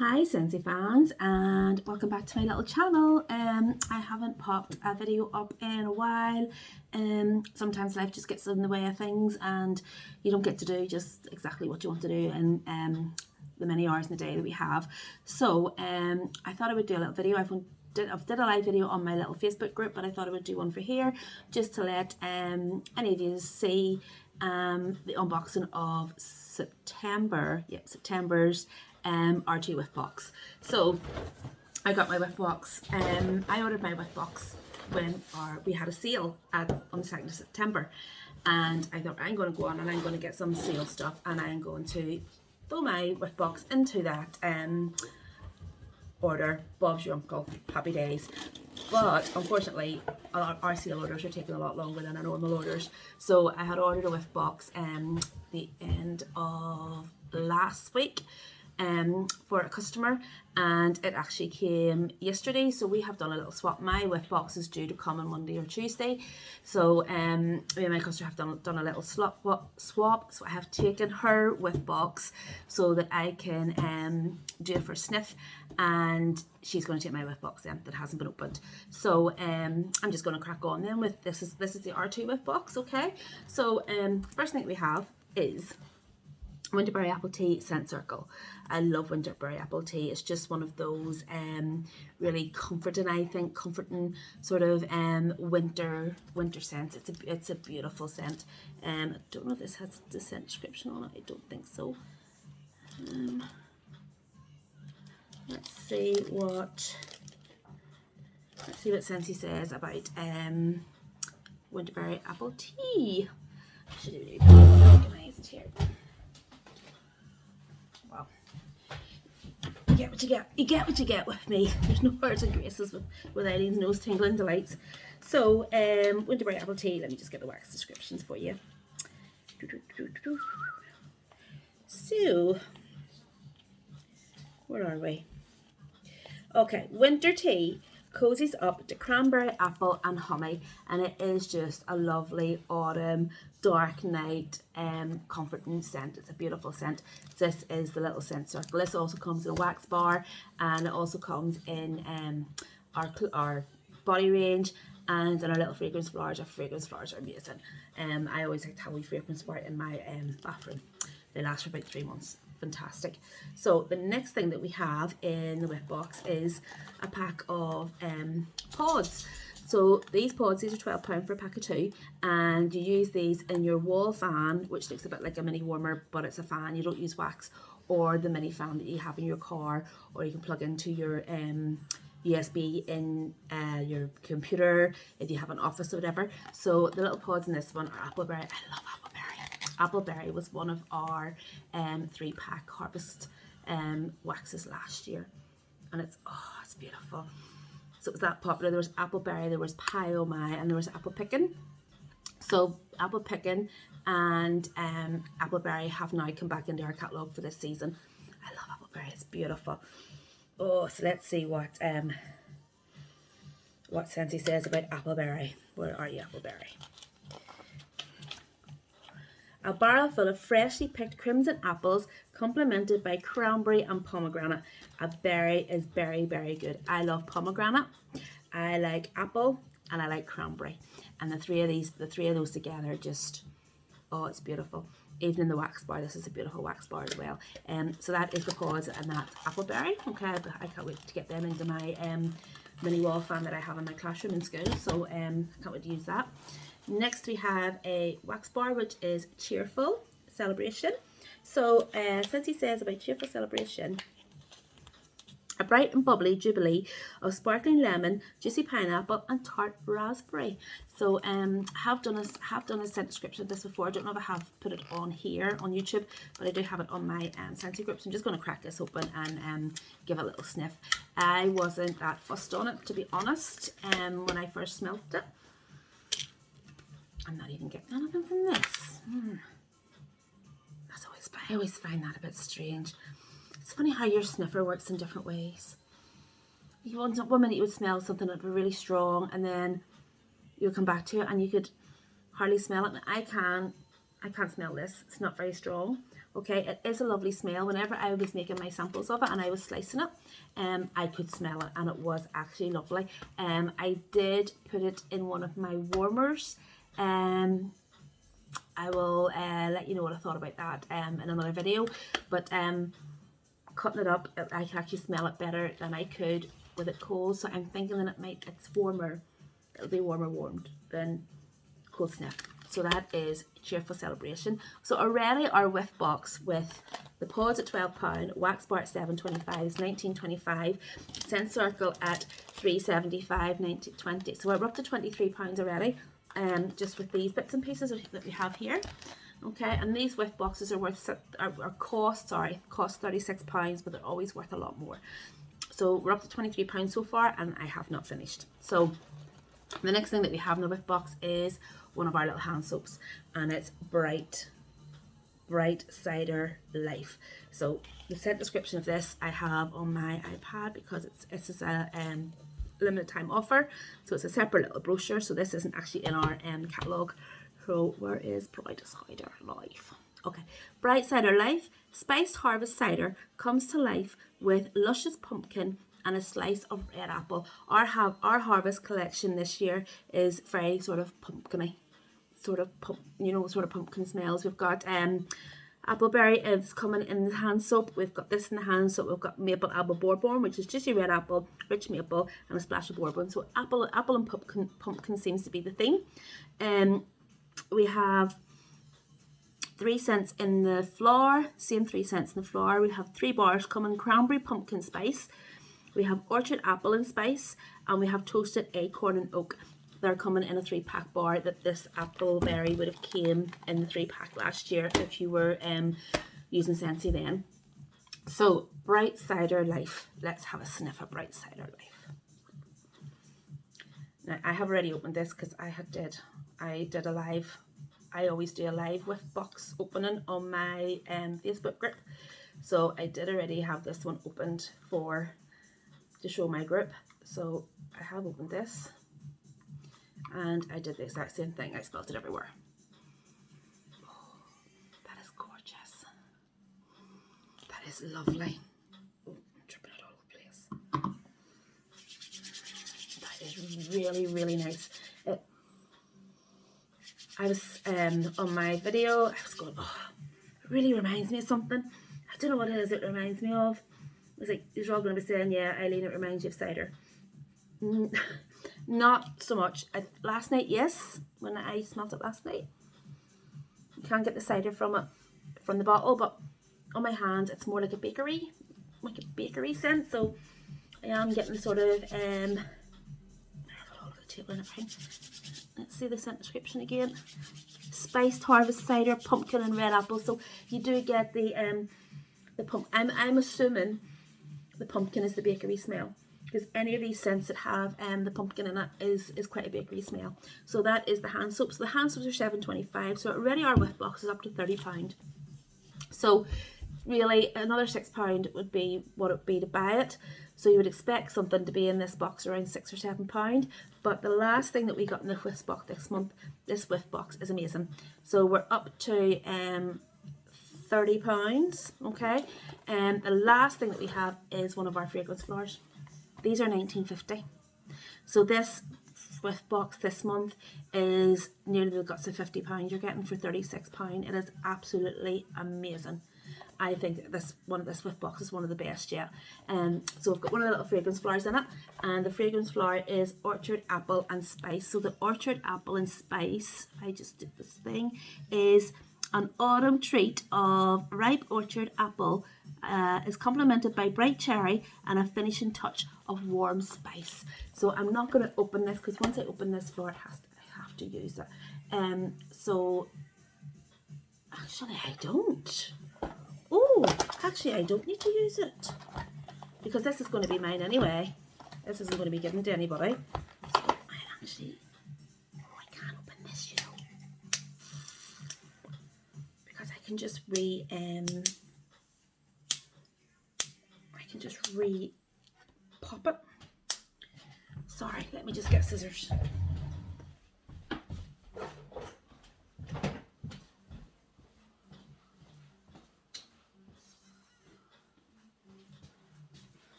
Hi Scentsy fans, and welcome back to my little channel. I haven't popped a video up in a while. Sometimes life just gets in the way of things and you don't get to do just exactly what you want to do in the many hours in the day that we have. So I thought I would do a little video. I've did a live video on my little Facebook group, but I thought I would do one for here just to let any of you see the unboxing of September's R2 Whiff Box. So I got my Whiff Box. I ordered my Whiff Box when we had a sale on the 2nd of September, and I thought I'm going to go on and I'm going to get some sale stuff, and I'm going to throw my Whiff Box into that order. Bob's your uncle, happy days. But unfortunately our sale orders are taking a lot longer than our normal orders, so I had ordered a Whiff Box the end of last week for a customer, and it actually came yesterday. So we have done a little swap. My Whiff Box is due to come on Monday or Tuesday, so me and my customer have done a little swap. So I have taken her Whiff Box so that I can do it for sniff, and she's going to take my Whiff Box then that hasn't been opened. So I'm just going to crack on then with this is the R2 Whiff Box. Okay, so first thing we have is Winterberry apple tea scent circle. I love Winterberry apple tea. It's just one of those really comforting sort of winter scents. It's a beautiful scent. I don't know if this has the scent description on it. I don't think so. Let's see what Scentsy says about Winterberry apple tea. Should be organized here. Well, you get what you get. You get what you get with me. There's no words and graces with Eileen's nose tingling delights. So, Winterberry apple tea. Let me just get the wax descriptions for you. So, where are we? Okay, winter tea cozies up to cranberry, apple and honey, and it is just a lovely autumn dark night comforting scent. It's a beautiful scent. This is the little scent circle. This also comes in a wax bar, and it also comes in our body range and in our little fragrance flowers. Our fragrance flowers are amazing. I always like to have a wee fragrance flower in my bathroom. They last for about 3 months. Fantastic. So the next thing that we have in the Whiff Box is a pack of pods. So these pods, these are £12 for a pack of 2, and you use these in your wall fan, which looks a bit like a mini warmer, but it's a fan. You don't use wax, or the mini fan that you have in your car, or you can plug into your USB in your computer if you have an office or whatever. So the little pods in this one are Appleberry. I love Appleberry. Appleberry was one of our 3-pack harvest waxes last year, and it's beautiful. So it was that popular. There was Appleberry, there was Pie Oh My, and there was Apple Pickin'. So Apple Pickin' and Appleberry have now come back into our catalogue for this season. I love Appleberry. It's beautiful. Oh, so let's see what Scentsy says about Appleberry. Where are you, Appleberry? A barrel full of freshly picked crimson apples, complemented by cranberry and pomegranate. A berry is very, very good. I love pomegranate, I like apple, and I like cranberry. And the three of those together just, oh, it's beautiful. Even in the wax bar, this is a beautiful wax bar as well. So that is the pods, and that's Appleberry. Okay, I can't wait to get them into my mini wall fan that I have in my classroom in school. So can't wait to use that. Next we have a wax bar, which is Cheerful Celebration. So Scentsy says about Cheerful Celebration: a bright and bubbly jubilee of sparkling lemon, juicy pineapple and tart raspberry. So have done a scent description of this before. I don't know if I have put it on here on YouTube, but I do have it on my Scentsy group. So I'm just going to crack this open and give it a little sniff. I wasn't that fussed on it, to be honest, when I first smelt it. I'm not even getting anything from this. I always find that a bit strange. It's funny how your sniffer works in different ways. One minute you would smell something that would be really strong, and then you'll come back to it and you could hardly smell it. And I can't smell this. It's not very strong. Okay, it is a lovely smell. Whenever I was making my samples of it and I was slicing it, I could smell it, and it was actually lovely. I did put it in one of my warmers. I will let you know what I thought about that in another video, but cutting it up, I can actually smell it better than I could with it cold, so I'm thinking that it's warmer, it'll be warmed than cold sniff. So that is Cheerful Celebration. So already our Whiff Box with the pods at £12, wax bar at £7.25, £19.25, scent circle at £3.75, $19.20. So we're up to £23 already, just with these bits and pieces that we have here. Okay, and these Whiff Boxes are cost £36, but they're always worth a lot more. So we're up to £23 so far, and I have not finished. So the next thing that we have in the Whiff Box is one of our little hand soaps, and it's Bright Cider Life. So the scent description of this I have on my iPad because it's a limited time offer, so it's a separate little brochure, so this isn't actually in our catalogue. So where is Bright Cider Life? Okay, Bright Cider Life, spiced harvest cider comes to life with luscious pumpkin and a slice of red apple. Our harvest collection this year is very sort of pumpkiny, sort of pumpkin smells. We've got Appleberry is coming in the hand soap. We've got this in the hand soap. We've got maple apple bourbon, which is just your red apple, rich maple, and a splash of bourbon. So apple and pumpkin seems to be the theme. We have 3 cents in the flour, same 3 cents in the flour. We have 3 bars coming, cranberry pumpkin spice. We have orchard apple and spice, and we have toasted acorn and oak. They're coming in a 3-pack bar. That this Appleberry would have came in the 3-pack last year if you were using Scentsy then. So Bright Cider Life. Let's have a sniff of Bright Cider Life. Now I have already opened this because I did a live. I always do a live Whiff Box opening on my Facebook group. So I did already have this one opened to show my group. So I have opened this, and I did the exact same thing. I spilled it everywhere. Oh, that is gorgeous. That is lovely. Oh, I'm dripping it all over the place. That is really, really nice. I was on my video, I was going, oh, it really reminds me of something. I don't know what it is it reminds me of. I was like, you're all going to be saying, yeah, Eileen, it reminds you of cider. Not so much. Last night, yes, when I smelt it last night. You can't get the cider from the bottle, but on my hands, it's more like a bakery scent. So I am getting sort of, I have it all over the table and everything. Let's see the scent description again. Spiced harvest cider, pumpkin and red apple. So you do get the I'm assuming the pumpkin is the bakery smell, because any of these scents that have the pumpkin in it is quite a bakery smell. So that is the hand soaps. So the hand soaps are £7.25. So already our Whiff Box is up to £30. So really another £6 would be what it would be to buy it. So you would expect something to be in this box around £6 or £7. But the last thing that we got in the Whiff Box this month, this Whiff Box is amazing. So we're up to £30. Okay, and the last thing that we have is one of our fragrance flowers. These are £19.50. So this Whiff Box this month is nearly the guts of £50 you're getting for £36. It is absolutely amazing. I think this Whiff Box is one of the best yet. So we've got one of the little fragrance flowers in it, and the fragrance flower is orchard apple and spice. So the orchard apple and spice, I just did this thing, is an autumn treat of ripe orchard apple, is complemented by bright cherry and a finishing touch of warm spice. So I'm not going to open this, because once I open this flower, I have to use it. So actually I don't. Oh, actually I don't need to use it, because this is going to be mine anyway. This isn't going to be given to anybody. So I can't open this, you know, because I can just pop it. Sorry, let me just get scissors.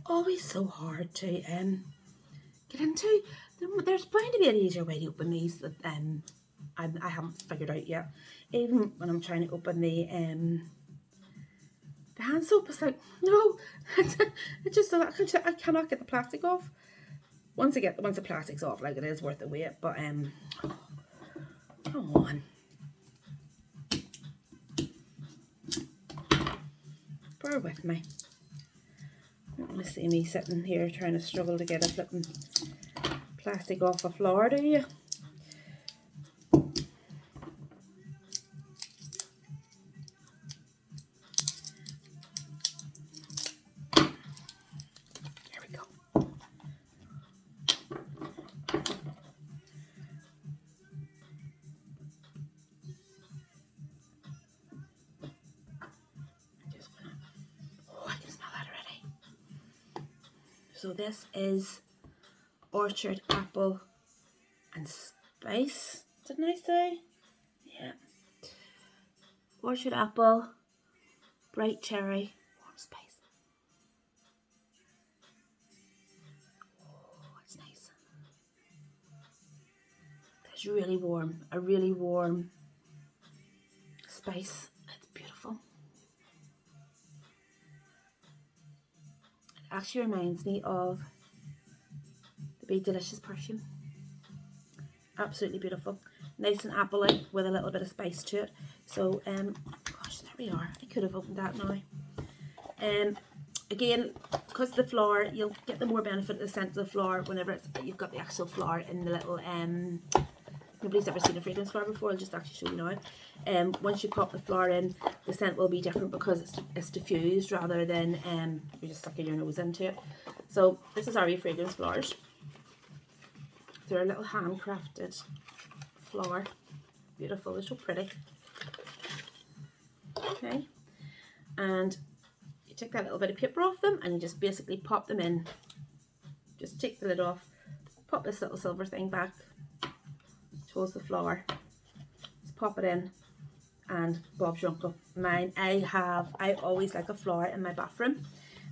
always so hard to get into. There's bound to be an easier way to open these that I haven't figured out yet. Even when I'm trying to open the hand soap, it's like, no, I cannot get the plastic off. Once the plastic's off, like, it is worth the wait, but come on. Bear with me. Not going to see me sitting here trying to struggle to get a flipping plastic off a floor, do you? There we go. Oh, I can smell that already. So this is orchard apple and spice, didn't I say? Yeah. Orchard apple, bright cherry, warm spice. Oh, it's nice. It's really warm, a really warm spice. It's beautiful. It actually reminds me of the Be Delicious perfume. Absolutely beautiful. Nice and apple-y with a little bit of spice to it. So, gosh, there we are. I could have opened that now. Again, because of the flower, you'll get the more benefit of the scent of the flower whenever you've got the actual flower in the little, nobody's ever seen a fragrance flower before, I'll just actually show you now. Once you pop the flower in, the scent will be different because it's diffused rather than you're just sucking your nose into it. So, this is our wee fragrance flowers. They're a little handcrafted flower. Beautiful, they're so pretty. Okay, and you take that little bit of paper off them and you just basically pop them in. Just take the lid off, pop this little silver thing back, which holds the flower. Just pop it in and Bob's your uncle. Mine, I always like a flower in my bathroom,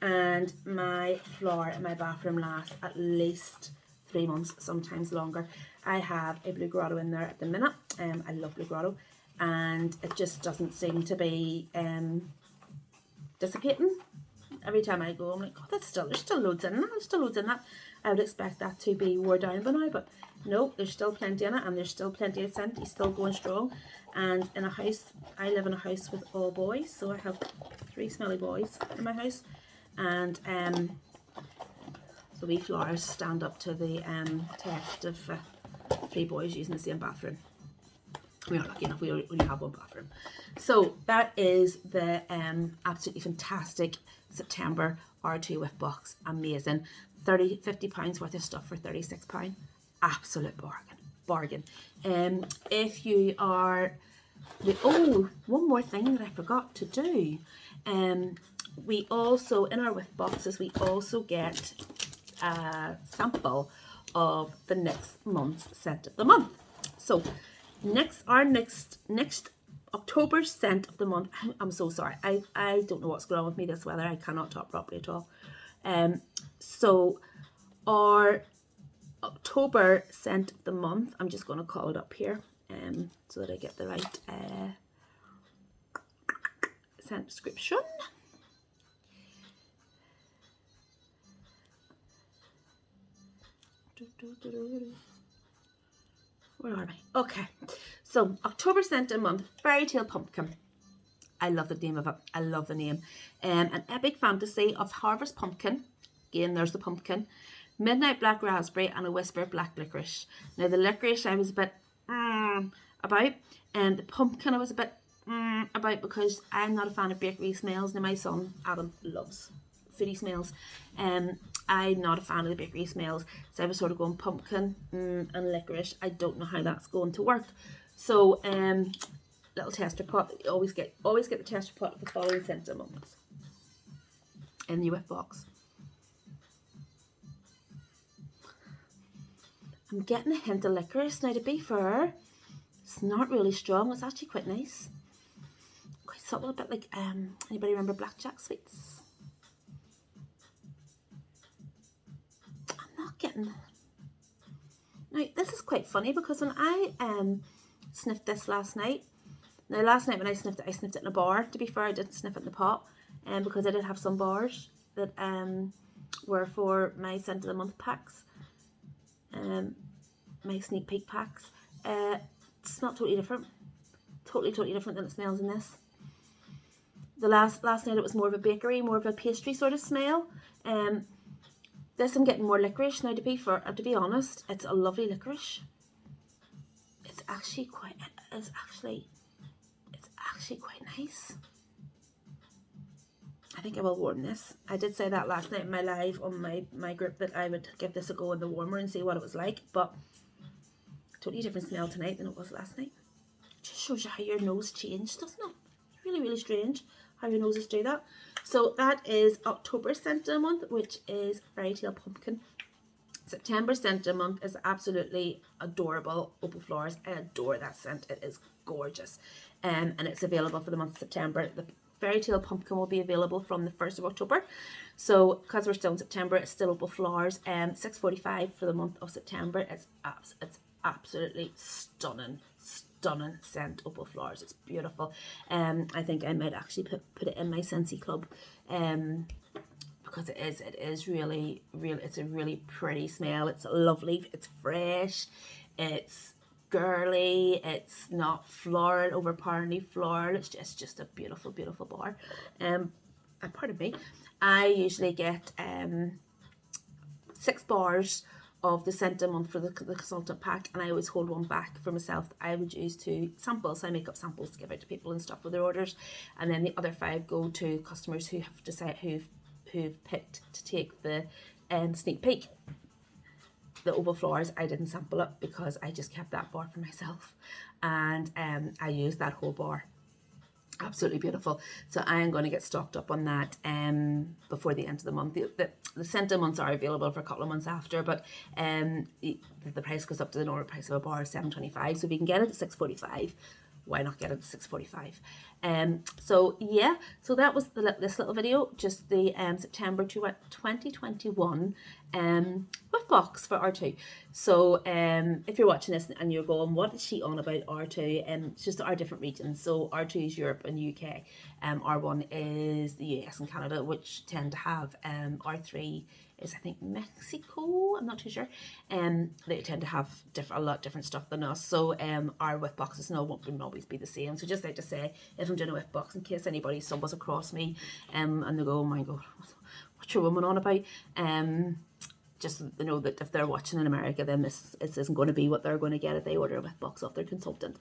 and my flower in my bathroom lasts at least 3 months, sometimes longer. I have a blue grotto in there at the minute. I love blue grotto, and it just doesn't seem to be dissipating. Every time I go, I'm like, oh, there's still loads in that. There's still loads in that. I would expect that to be wore down by now, but no, there's still plenty in it, and there's still plenty of scent. He's still going strong. And in a house, I live in a house with all boys, so I have 3 smelly boys in my house, and the wee flowers stand up to the test of 3 boys using the same bathroom. We are lucky enough, we only have 1 bathroom. So that is the absolutely fantastic September R2 Whiff Box. Amazing. £50 worth of stuff for £36. Absolute bargain. If you are, oh, one more thing that I forgot to do. We also, in our Whiff Boxes, we also get a sample of the next month's scent of the month. So our next October scent of the month. I'm so sorry, I don't know what's going on with me this weather. I cannot talk properly at all. So our October scent of the month, I'm just going to call it up here so that I get the right scent description. Where are we? Okay, so October scent of the month, Fairytale Pumpkin. I love the name of it. I love the name. An epic fantasy of harvest pumpkin. Again, there's the pumpkin. Midnight black raspberry and a whisper black licorice. Now the licorice I was a bit about, and the pumpkin I was a bit about because I'm not a fan of bakery smells. Now my son Adam loves foodie smells. I'm not a fan of the bakery smells, so I was sort of going pumpkin and licorice. I don't know how that's going to work. So little tester pot. You always get the tester pot of the following scent of months in the Whiff Box. I'm getting a hint of licorice. Now, to be fair, it's not really strong. It's actually quite nice. Quite subtle, a bit like, anybody remember Blackjack sweets? getting... Now, this is quite funny because when I sniffed this last night, now last night when I sniffed it in a bar. To be fair, I didn't sniff it in the pot, because I did have some bars that were for my scent of the month packs, my sneak peek packs. It's not totally different, totally different than it smells in this. The last night it was more of a bakery, more of a pastry sort of smell. This I'm getting more licorice. Now to be honest, it's a lovely licorice. It's actually quite nice. I think I will warm this. I did say that last night in my live on my group that I would give this a go in the warmer and see what it was like, but totally different smell tonight than it was last night. It just shows you how your nose changed, doesn't it? Really, really strange how your noses do that. So that is October scent of the month, which is Fairytale Pumpkin. September scent of the month is absolutely adorable. Opal Flowers. I adore that scent. It is gorgeous. And it's available for the month of September. The Fairytale Pumpkin will be available from the 1st of October. So because we're still in September, it's still Opal Flowers. $6.45 for the month of September. It's absolutely stunning scent, Opal Flowers. It's beautiful. I think I might actually put it in my Scentsy Club, because it is really it's a really pretty smell. It's lovely, it's fresh, it's girly, it's not floral, overpoweringly floral. It's just a beautiful bar. And pardon me, I usually get 6 bars of the scent a month for the consultant pack, and I always hold one back for myself that I would use to sample. So I make up samples to give out to people and stuff with their orders, and then the other 5 go to customers who have decided who've picked to take the sneak peek. The Opal Flowers, I didn't sample it because I just kept that bar for myself, and I used that whole bar. Absolutely beautiful. So I am going to get stocked up on that before the end of the month. The scent of months are available for a couple of months after, but the price goes up to the normal price of a bar, $7.25. So if you can get it at $6.45, why not get it at $6.45? So yeah, so that was this little video, just the September 2021 Whiff Box for R2. So if you're watching this and you're going, what is she on about R2? It's just our different regions. So R2 is Europe and UK. R1 is the US and Canada, which tend to have R3 is, I think, Mexico. I'm not too sure. They tend to have a lot different stuff than us. So our Whiff Boxes won't always be the same. So just like to say, if I'm doing a Whiff Box, in case anybody stumbles across me and they go, oh my God, what's your woman on about? Just know that if they're watching in America, then this isn't going to be what they're going to get if they order a Whiff Box off their consultant.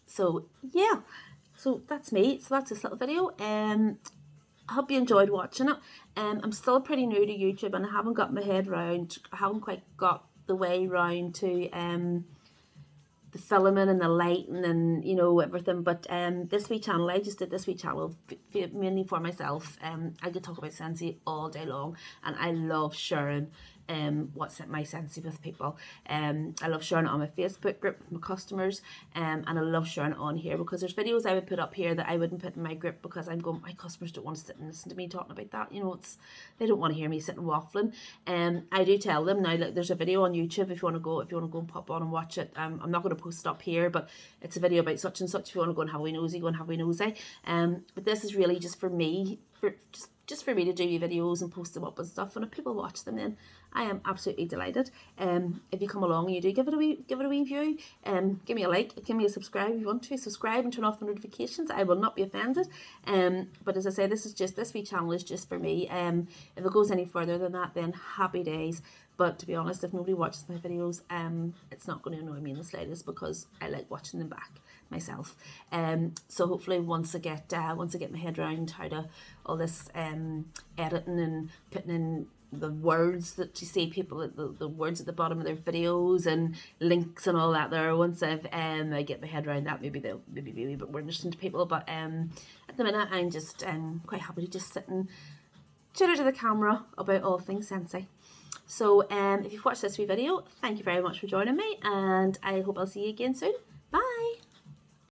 So yeah, so that's me. So that's this little video. I hope you enjoyed watching it. I'm still pretty new to YouTube, and I haven't got my head round. I haven't quite got the way round to the filming and the lighting and everything. But this wee channel, I just did this wee channel mainly for myself. I could talk about Scentsy all day long, and I love sharing what's my Scentsy with people. I love sharing it on my Facebook group with my customers, and I love sharing it on here because there's videos I would put up here that I wouldn't put in my group because I'm going, my customers don't want to sit and listen to me talking about that. They don't want to hear me sitting waffling. I do tell them now, look, there's a video on YouTube if you want to go and pop on and watch it. I'm not going to post it up here, but it's a video about such and such. If you want to go and have a wee nosy, go and have a wee nosy. But this is really just for me, just for me to do videos and post them up and stuff, and if people watch them, then I am absolutely delighted. If you come along and you do give it a wee view, give me a like, give me a subscribe if you want to. Subscribe and turn off the notifications. I will not be offended. But as I say, this wee channel is just for me. If it goes any further than that, then happy days. But to be honest, if nobody watches my videos, it's not going to annoy me in the slightest because I like watching them back myself. So hopefully once I get my head around how to all this editing and putting in the words that you see people, the words at the bottom of their videos and links and all that there, once I get my head around that, maybe they'll be a wee bit more interesting to people. But at the minute, I'm just quite happy to just sit and chitter to the camera about all things Scentsy. So if you've watched this wee video, thank you very much for joining me, and I hope I'll see you again soon. Bye!